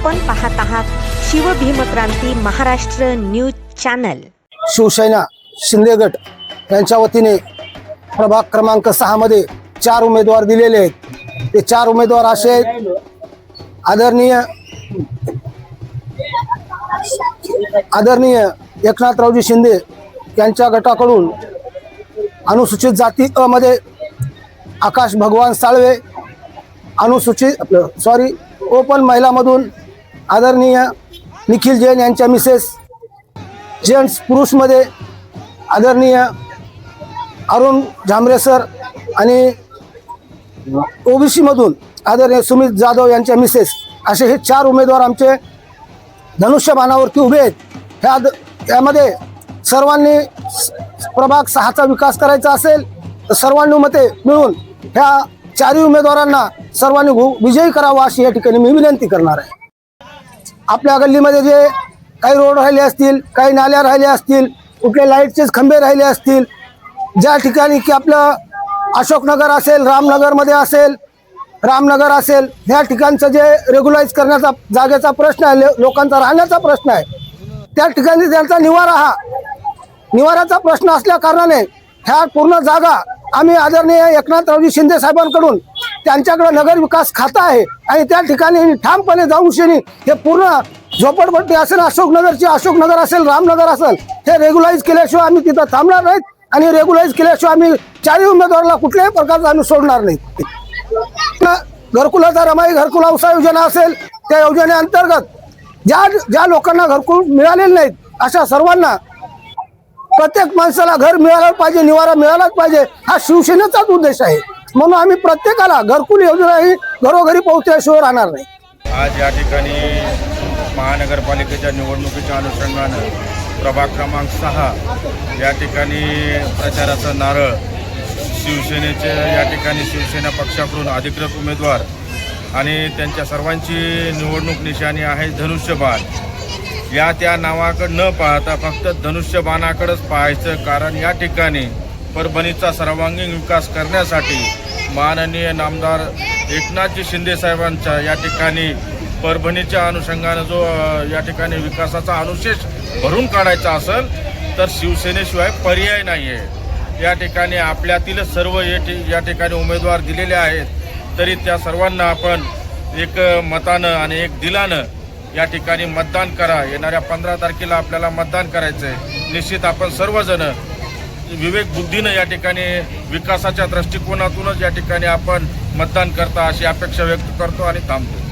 आपण पाहत आहात शिवभीमक्रांती महाराष्ट्र न्यूज चॅनल। शिवसेना शिंदे गट यांच्या वतीने प्रभाग क्रमांक 6 मध्ये 4 उमेदवार दिलेले आहेत। ते 4 उमेदवार असे आहेत, आदरणीय एकनाथरावजी शिंदे यांच्या गटाकडून अनुसूचित जाती अ मध्ये आकाश भगवान साळवे, ओपन महिलामधून आदरणीय निखिल जैन यांच्या मिसेस, जेंट्स पुरुषमध्ये आदरणीय अरुण झांबरे सर आणि ओबीसी मधून आदरणीय सुमित जाधव यांच्या मिसेस, असे हे 4 उमेदवार आमचे धनुष्यबाणावरती उभे आहेत। यामध्ये सर्वांनी प्रभाग 6चा विकास करायचा असेल तर सर्वांनुमते मिळून ह्या 4 उमेदवारांना सर्वांनी विजयी करावा अशी या ठिकाणी मी विनंती करणार आहे। आपल्या गल्लीमध्ये जे काही रोड राहिले असतील, काही नाल्या राहिल्या असतील, कुठले लाईटचेच खंबे राहिले असतील, ज्या ठिकाणी की आपलं अशोकनगर असेल, रामनगर असेल, ह्या ठिकाणचं जे रेग्युलाइज करण्याचा जागेचा प्रश्न आहे, लोकांचा राहण्याचा प्रश्न आहे, त्या ठिकाणी त्यांचा निवाराचा प्रश्न असल्या कारणाने ह्या पूर्ण जागा आम्ही आदरणीय एकनाथरावजी शिंदे साहेबांकडून, त्यांच्याकडे नगर विकास खाता आहे आणि त्या ठिकाणी ठामपणे जाऊन हे पूर्ण झोपडपट्टी असेल, अशोकनगर असेल, रामनगर असेल, हे रेग्युलाइज केल्याशिवाय आम्ही तिथं थांबणार नाहीत आणि रेग्युलाइज केल्याशिवाय आम्ही 4 उमेदवाराला कुठल्याही प्रकारचा आम्ही सोडणार नाही। घरकुलाचा रमाई घरकुल औसा योजना असेल, त्या योजनेअंतर्गत ज्या लोकांना घरकुल मिळालेले नाहीत अशा सर्वांना प्रत्येक माणसाला घर मिळालं पाहिजे, निवारा मिळालाच पाहिजे, हा शिवसेनेचाच उद्देश आहे। म्हणून आम्ही प्रत्येकाला घरकुल योजना ही घरोघरी पोहोचल्याशिवाय राहणार नाही। आज या ठिकाणी महानगरपालिकेच्या निवडणुकीच्या अनुषंगाने प्रभाग क्रमांक 6 या ठिकाणी प्रचाराचं नारळ शिवसेनेचे या ठिकाणी शिवसेना पक्षाकडून अधिकृत उमेदवार आणि त्यांच्या सर्वांची निवडणूक निशाणी आहे धनुष्यबाण। या त्या नावाकडे न पाहता फक्त धनुष्यबाणाकडेच पाहायचं, कारण या ठिकाणी परभणीचा सर्वांगीण विकास करण्यासाठी माननीय नामदार एकनाथजी शिंदे साहेबांच्या या ठिकाणी परभणीच्या अनुषंगाने जो या ठिकाणी विकासाचा अनुशेष भरून काढायचा असेल तर शिवसेनेशिवाय पर्याय नाही आहे। या ठिकाणी आपल्यातील सर्व या ठिकाणी उमेदवार दिलेले आहेत, तरी त्या सर्वांना आपण एक मतानं आणि एक दिलानं या ठिकाणी मतदान करा। येणाऱ्या 15 तारखेला आपल्याला मतदान करायचं आहे। निश्चित आपण सर्वजण विवेक बुद्धीनं या ठिकाणी विकासाच्या दृष्टिकोनातूनच या ठिकाणी आपण मतदान करता अशी अपेक्षा व्यक्त करतो आणि थांबतो।